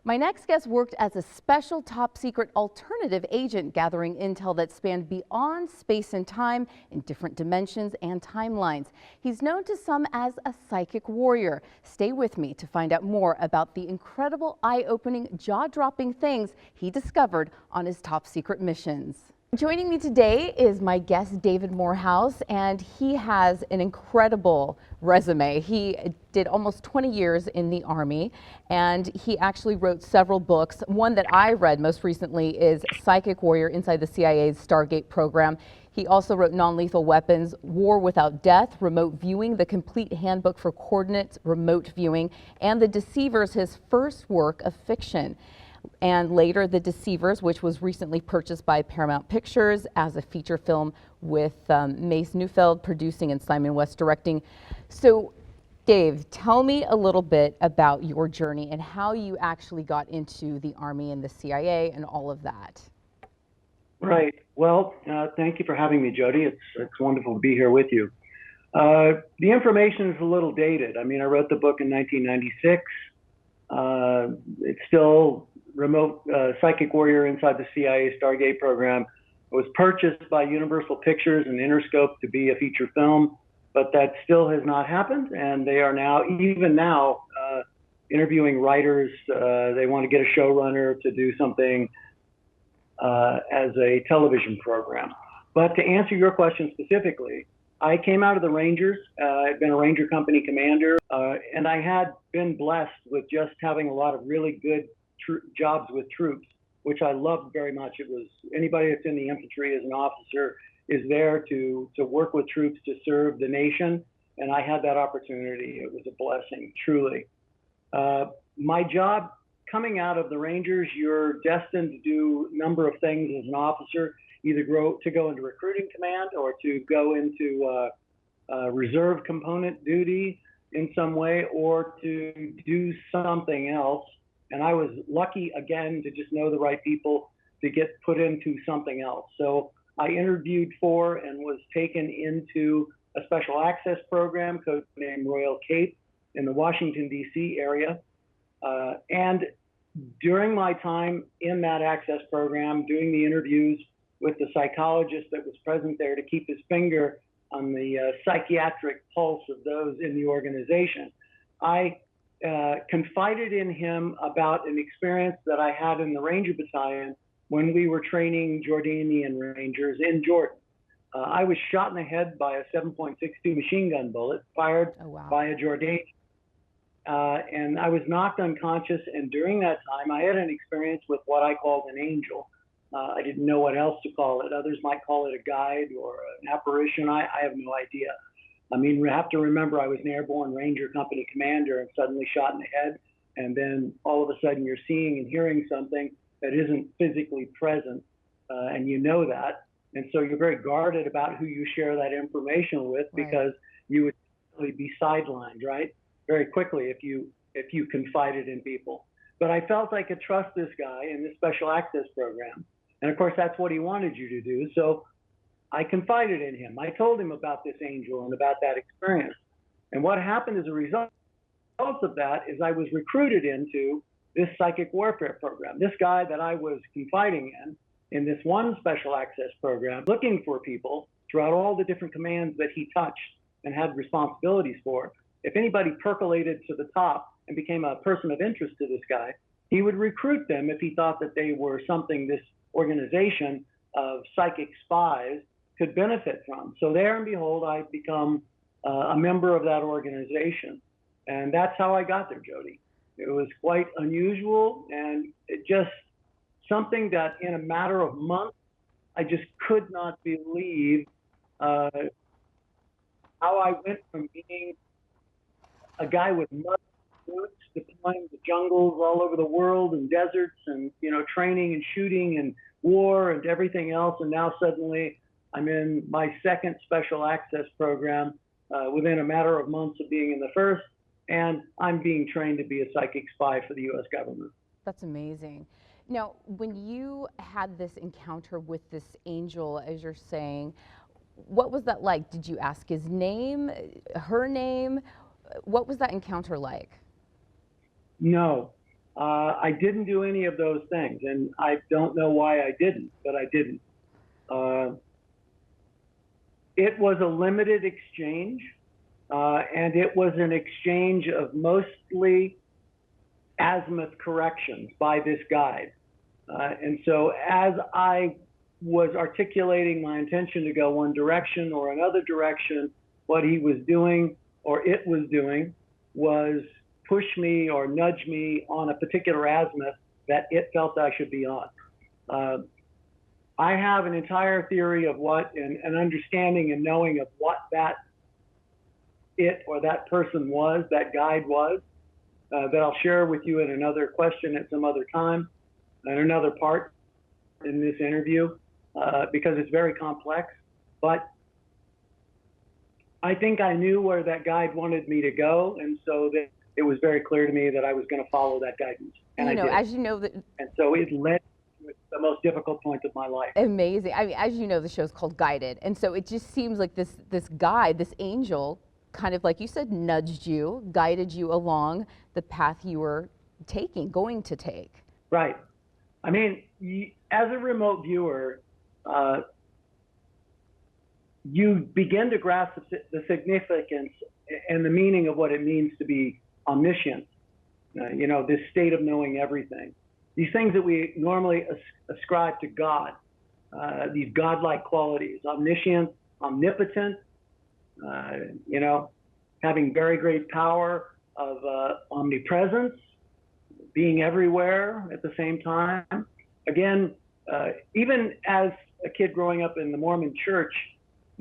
My next guest worked as a special top secret alternative agent, gathering intel that spanned beyond space and time in different dimensions and timelines. He's known to some as a psychic warrior. Stay with me to find out more about the incredible, eye-opening, jaw-dropping things he discovered on his top secret missions. Joining me today is my guest, David Morehouse, and he has an incredible resume. He did almost 20 years in the Army, and he actually wrote several books. One that I read most recently is Psychic Warrior Inside the CIA's Stargate program. He also wrote Non-Lethal Weapons, War Without Death, Remote Viewing, The Complete Handbook for Coordinates Remote Viewing, and The Deceivers, his first work of fiction. And later, The Deceivers, which was recently purchased by Paramount Pictures as a feature film with Mace Neufeld producing and Simon West directing. So, Dave, tell me a little bit about your journey and how you actually got into the Army and the CIA and all of that. Right. Well, thank you for having me, Jodi. It's wonderful to be here with you. The information is a little dated. I mean, I wrote the book in 1996. It's still remote Psychic Warrior Inside the CIA Stargate program. It was purchased by Universal Pictures and Interscope to be a feature film, but that still has not happened. And they are now, even now, interviewing writers. They want to get a showrunner to do something as a television program. But to answer your question specifically, I came out of the Rangers. I'd been a Ranger Company commander, and I had been blessed with just having a lot of really good jobs with troops, which I loved very much. It was anybody that's in the infantry as an officer is there to work with troops to serve the nation, and I had that opportunity. It was a blessing, truly. My job coming out of the Rangers, you're destined to do a number of things as an officer, either go into recruiting command or to go into reserve component duty in some way, or to do something else. And I was lucky, again, to just know the right people to get put into something else. So I interviewed for and was taken into a special access program codenamed Royal Cape in the Washington, D.C. area. And during my time in that access program, doing the interviews with the psychologist that was present there to keep his finger on the psychiatric pulse of those in the organization, I confided in him about an experience that I had in the Ranger Battalion when we were training Jordanian Rangers in Jordan. I was shot in the head by a 7.62 machine gun bullet fired by a Jordanian. And I was knocked unconscious, and during that time I had an experience with what I called an angel. I didn't know what else to call it. Others might call it a guide or an apparition. I have no idea. I mean, we have to remember I was an Airborne Ranger Company commander and suddenly shot in the head, and then all of a sudden you're seeing and hearing something that isn't physically present, and you know that. And so you're very guarded about who you share that information with, because you would really be sidelined, right? Very quickly if you confided in people. But I felt I could trust this guy in this special access program. And of course, that's what he wanted you to do. So I confided in him. I told him about this angel and about that experience. And what happened as a result of that is I was recruited into this psychic warfare program. This guy that I was confiding in this one special access program, looking for people throughout all the different commands that he touched and had responsibilities for. If anybody percolated to the top and became a person of interest to this guy, he would recruit them if he thought that they were something this organization of psychic spies could benefit from. So there and behold, I've become a member of that organization. And that's how I got there, Jodi. It was quite unusual, and it just something that in a matter of months, I just could not believe how I went from being a guy with mud boots, deploying the jungles all over the world and deserts and, training and shooting and war and everything else. And now suddenly I'm in my second special access program within a matter of months of being in the first, and I'm being trained to be a psychic spy for the U.S. government. That's amazing. Now, when you had this encounter with this angel, as you're saying, what was that like? Did you ask his name, her name? What was that encounter like? No, I didn't do any of those things, and I don't know why I didn't, but I didn't. It was a limited exchange, and it was an exchange of mostly azimuth corrections by this guide. And so as I was articulating my intention to go one direction or another direction, what he was doing or it was doing was push me or nudge me on a particular azimuth that it felt I should be on. I have an entire theory of what, and an understanding and knowing of what that it or that person was, that guide was, that I'll share with you in another question at some other time, and another part in this interview, because it's very complex. But I think I knew where that guide wanted me to go, and so that it was very clear to me that I was going to follow that guidance. And I did. As you know, that. And so it led to the most difficult point of my life. Amazing. I mean, as you know, the show's called Guided, and so it just seems like this guide, this angel, kind of like you said, nudged you, guided you along the path you were going to take. Right. I mean, as a remote viewer, you begin to grasp the significance and the meaning of what it means to be omniscient. You know, this state of knowing everything. These things that we normally ascribe to God, these godlike qualities, omniscient, omnipotent, you know, having very great power of omnipresence, being everywhere at the same time. Again, even as a kid growing up in the Mormon church,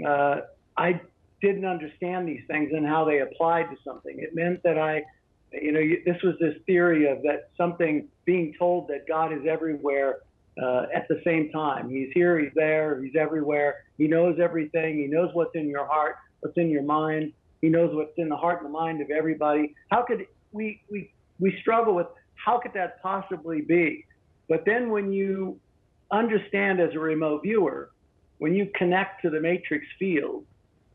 I didn't understand these things and how they applied to something. It meant that this was this theory of that something being told that God is everywhere at the same time. He's here, he's there, he's everywhere. He knows everything. He knows what's in your heart, what's in your mind. He knows what's in the heart and the mind of everybody. How could we struggle with how could that possibly be? But then when you understand as a remote viewer, when you connect to the matrix field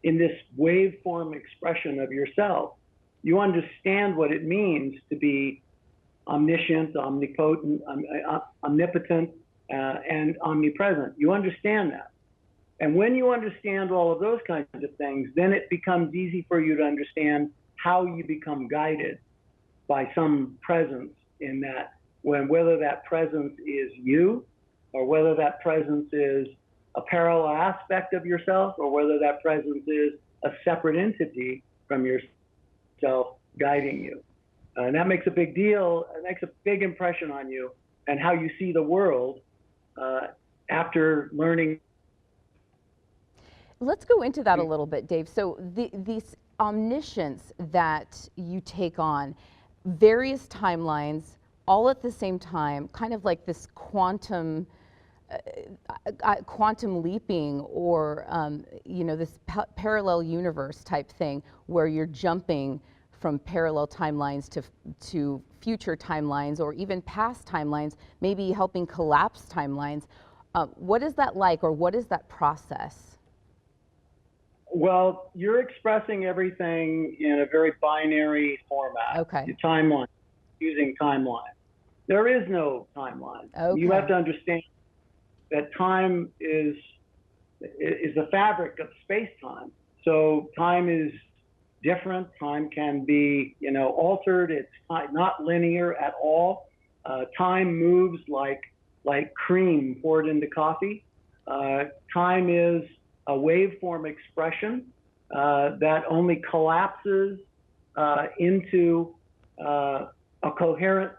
in this waveform expression of yourself, you understand what it means to be omniscient, omnipotent, omnipotent, and omnipresent. You understand that. And when you understand all of those kinds of things, then it becomes easy for you to understand how you become guided by some presence in that, whether that presence is you, or whether that presence is a parallel aspect of yourself, or whether that presence is a separate entity from yourself guiding you. And that makes a big deal. It makes a big impression on you and how you see the world after learning. Let's go into that a little bit, Dave. So this omniscience that you take on, various timelines, all at the same time, kind of like this quantum leaping, or you know, this parallel universe type thing, where you're jumping from parallel timelines to future timelines, or even past timelines, maybe helping collapse timelines. What is that like, or what is that process? Well, you're expressing everything in a very binary format. Okay. Your timeline, using timeline. There is no timeline. Okay. You have to understand that time is the fabric of space-time. So time is different. Time can be, you know, altered. It's not linear at all. Time moves like cream poured into coffee. Time is a waveform expression that only collapses into a coherent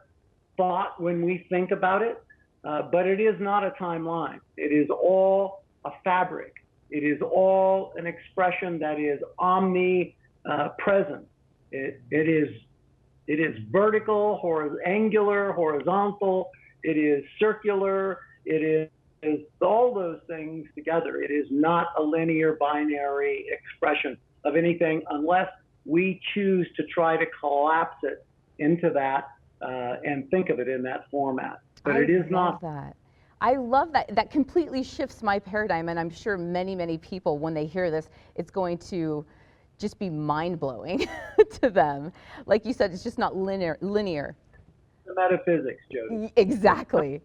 thought when we think about it. But it is not a timeline. It is all a fabric. It is all an expression that is omnipresent. It is vertical, angular, horizontal. It is circular. It is all those things together. It is not a linear binary expression of anything unless we choose to try to collapse it into that and think of it in that format. But it is not. I love that. That completely shifts my paradigm, and I'm sure many, many people, when they hear this, it's going to just be mind-blowing to them. Like you said, it's just not linear. the metaphysics, Jodi. Exactly.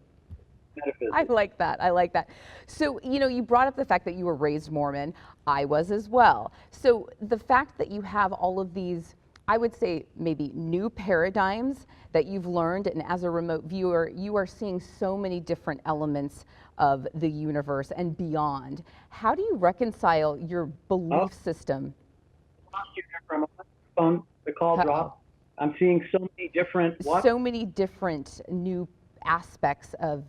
Metaphysics. I like that. I like that. So, you brought up the fact that you were raised Mormon. I was as well. So the fact that you have all of these, I would say maybe new paradigms that you've learned, and as a remote viewer, you are seeing so many different elements of the universe and beyond. How do you reconcile your belief system? Lost you there for a moment. Phone, the call dropped. I'm seeing so many different So many different new aspects of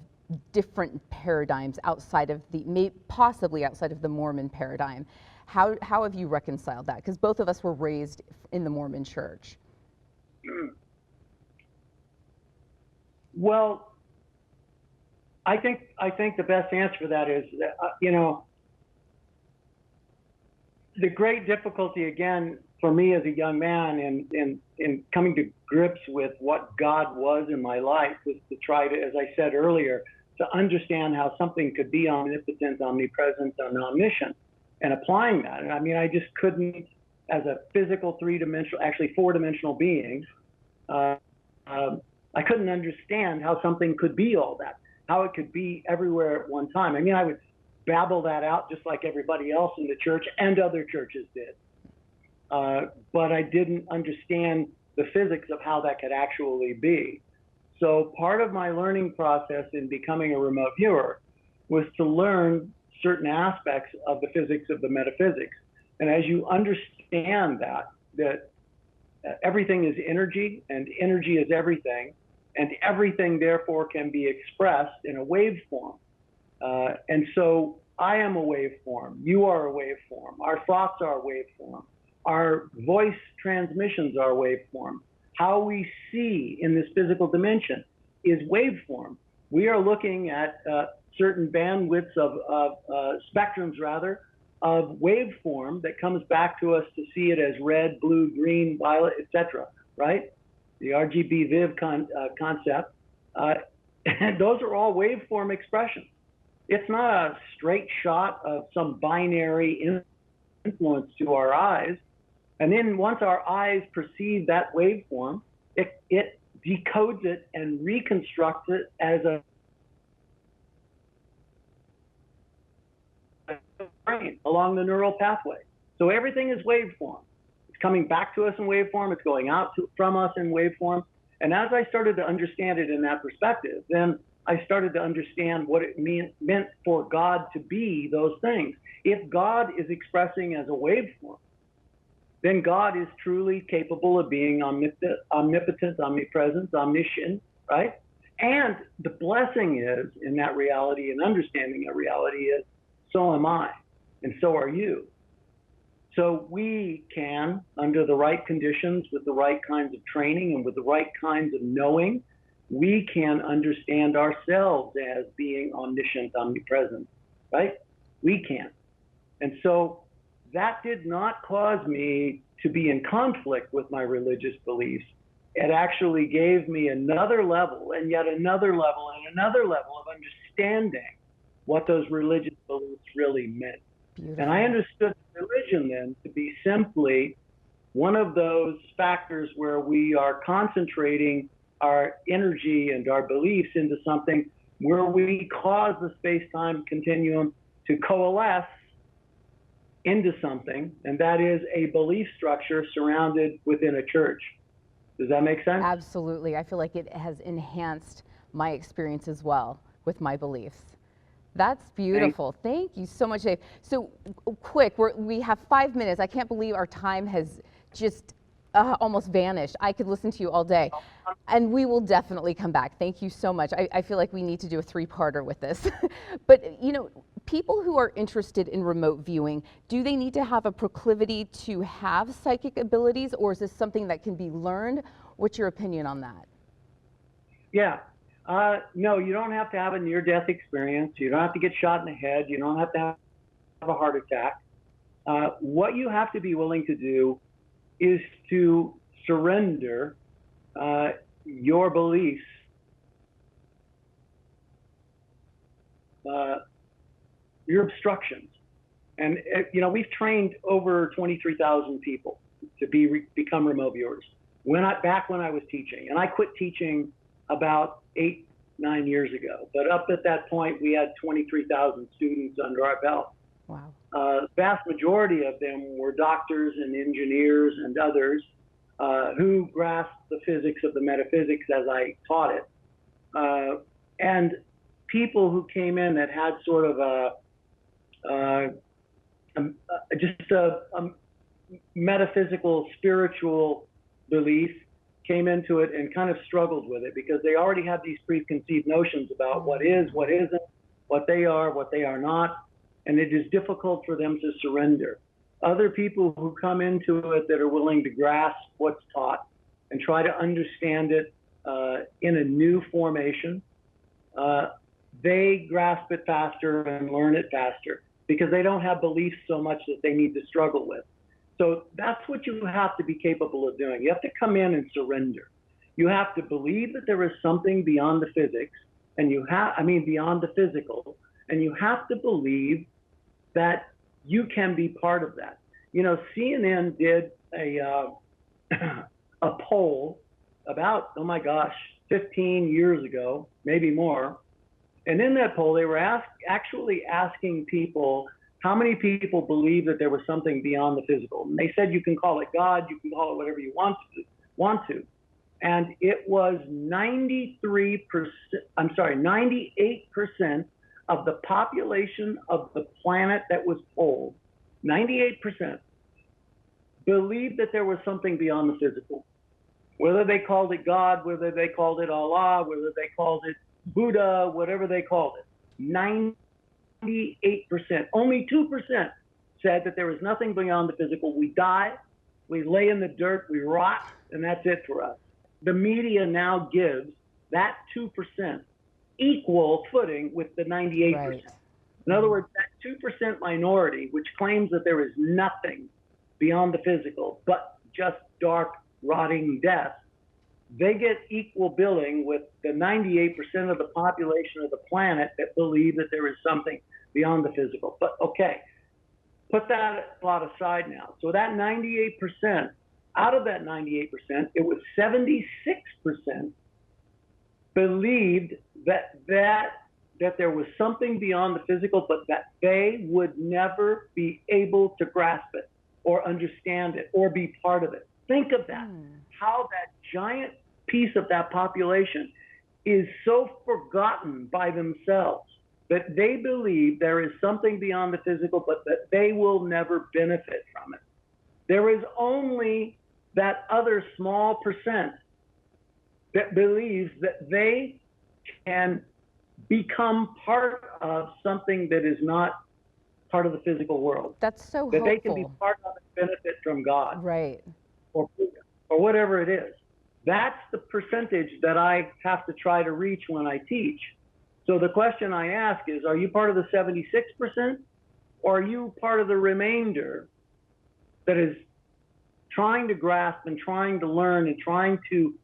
different paradigms outside of possibly outside of the Mormon paradigm. How have you reconciled that? Because both of us were raised in the Mormon church. Well, I think the best answer for that is that, the great difficulty again for me as a young man in coming to grips with what God was in my life was to try to, as I said earlier, to understand how something could be omnipotent, omnipresent, and omniscient, and applying that. And I mean, I just couldn't, as a physical four-dimensional being, I couldn't understand how something could be all that, how it could be everywhere at one time. I mean, I would babble that out just like everybody else in the church and other churches did. But I didn't understand the physics of how that could actually be. So part of my learning process in becoming a remote viewer was to learn certain aspects of the physics of the metaphysics. And as you understand that everything is energy and energy is everything, and everything therefore can be expressed in a waveform. And so I am a waveform, you are a waveform, our thoughts are a waveform, our voice transmissions are a waveform. How we see in this physical dimension is waveform. We are looking at certain bandwidths of spectrums rather, of waveform that comes back to us to see it as red, blue, green, violet, etc. Right? The RGB Viv concept. And those are all waveform expressions. It's not a straight shot of some binary influence to our eyes. And then once our eyes perceive that waveform, it decodes it and reconstructs it as a brain along the neural pathway. So everything is waveform. It's coming back to us in waveform. It's going out from us in waveform. And as I started to understand it in that perspective, then I started to understand what it meant for God to be those things. If God is expressing as a waveform, then God is truly capable of being omnipotent, omnipresent, omniscient, right? And the blessing is in that reality and understanding that reality is, so am I, and so are you. So we can, under the right conditions, with the right kinds of training and with the right kinds of knowing, we can understand ourselves as being omniscient, omnipresent, right? We can. And so that did not cause me to be in conflict with my religious beliefs. It actually gave me another level and yet another level and another level of understanding what those religious beliefs really meant. Beautiful. And I understood religion then to be simply one of those factors where we are concentrating our energy and our beliefs into something where we cause the space-time continuum to coalesce into something, and that is a belief structure surrounded within a church. Does that make sense? Absolutely. I feel like it has enhanced my experience as well with my beliefs. That's beautiful. Thank you so much, Dave. So quick, we have 5 minutes. I can't believe our time has just almost vanished. I could listen to you all day. And we will definitely come back. Thank you so much. I feel like we need to do a 3-parter with this. But, people who are interested in remote viewing, do they need to have a proclivity to have psychic abilities, or is this something that can be learned? What's your opinion on that? Yeah. No, you don't have to have a near-death experience. You don't have to get shot in the head. You don't have to have a heart attack. What you have to be willing to do is to surrender your beliefs, your obstructions. And, we've trained over 23,000 people to become remote viewers. Back when I was teaching, and I quit teaching about 8-9 years ago. But up at that point, we had 23,000 students under our belt. Wow. Vast majority of them were doctors and engineers and others who grasped the physics of the metaphysics as I taught it. And people who came in that had sort of just a metaphysical, spiritual belief came into it and kind of struggled with it because they already have these preconceived notions about what is, what isn't, what they are not, and it is difficult for them to surrender. Other people who come into it that are willing to grasp what's taught and try to understand it in a new formation, they grasp it faster and learn it faster because they don't have beliefs so much that they need to struggle with. So that's what you have to be capable of doing. You have to come in and surrender. You have to believe that there is something beyond the physics, and beyond the physical, and you have to believe that you can be part of that. You know, CNN did a poll about, 15 years ago, maybe more. And in that poll, they were actually asking people, how many people believe that there was something beyond the physical? And they said you can call it God, you can call it whatever you want to. And it was 98% of the population of the planet that was polled, 98% believed that there was something beyond the physical. Whether they called it God, whether they called it Allah, whether they called it Buddha, whatever they called it, 98%. Only 2% said that there was nothing beyond the physical. We die, we lay in the dirt, we rot, and that's it for us. The media now gives that 2% equal footing with the 98%. Right. In other words, that 2% minority, which claims that there is nothing beyond the physical, but just dark, rotting death, they get equal billing with the 98% of the population of the planet that believe that there is something beyond the physical. But okay, put that thought aside now. So that 98%, out of that 98%, it was 76% believed that there was something beyond the physical, but that they would never be able to grasp it or understand it or be part of it. Think of that, how that giant piece of that population is so forgotten by themselves that they believe there is something beyond the physical, but that they will never benefit from it. There is only that other small percent that believes that they can become part of something that is not part of the physical world. That's so that hopeful. They can be part of and benefit from God. Right. Or whatever it is. That's the percentage that I have to try to reach when I teach. So the question I ask is, are you part of the 76%? Or are you part of the remainder that is trying to grasp and trying to learn and trying to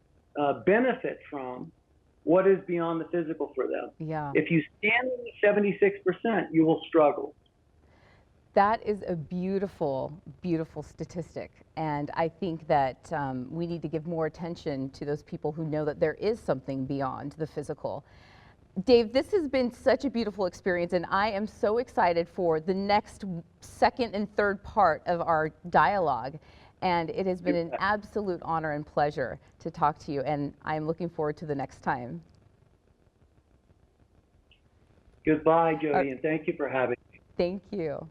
benefit from what is beyond the physical for them? Yeah. If you stand in the 76%, you will struggle. That is a beautiful, beautiful statistic. And I think that we need to give more attention to those people who know that there is something beyond the physical. Dave, this has been such a beautiful experience, and I am so excited for the next second and third part of our dialogue. And it has been an absolute honor and pleasure to talk to you, and I'm looking forward to the next time. Goodbye, Jodi, and thank you for having me. Thank you.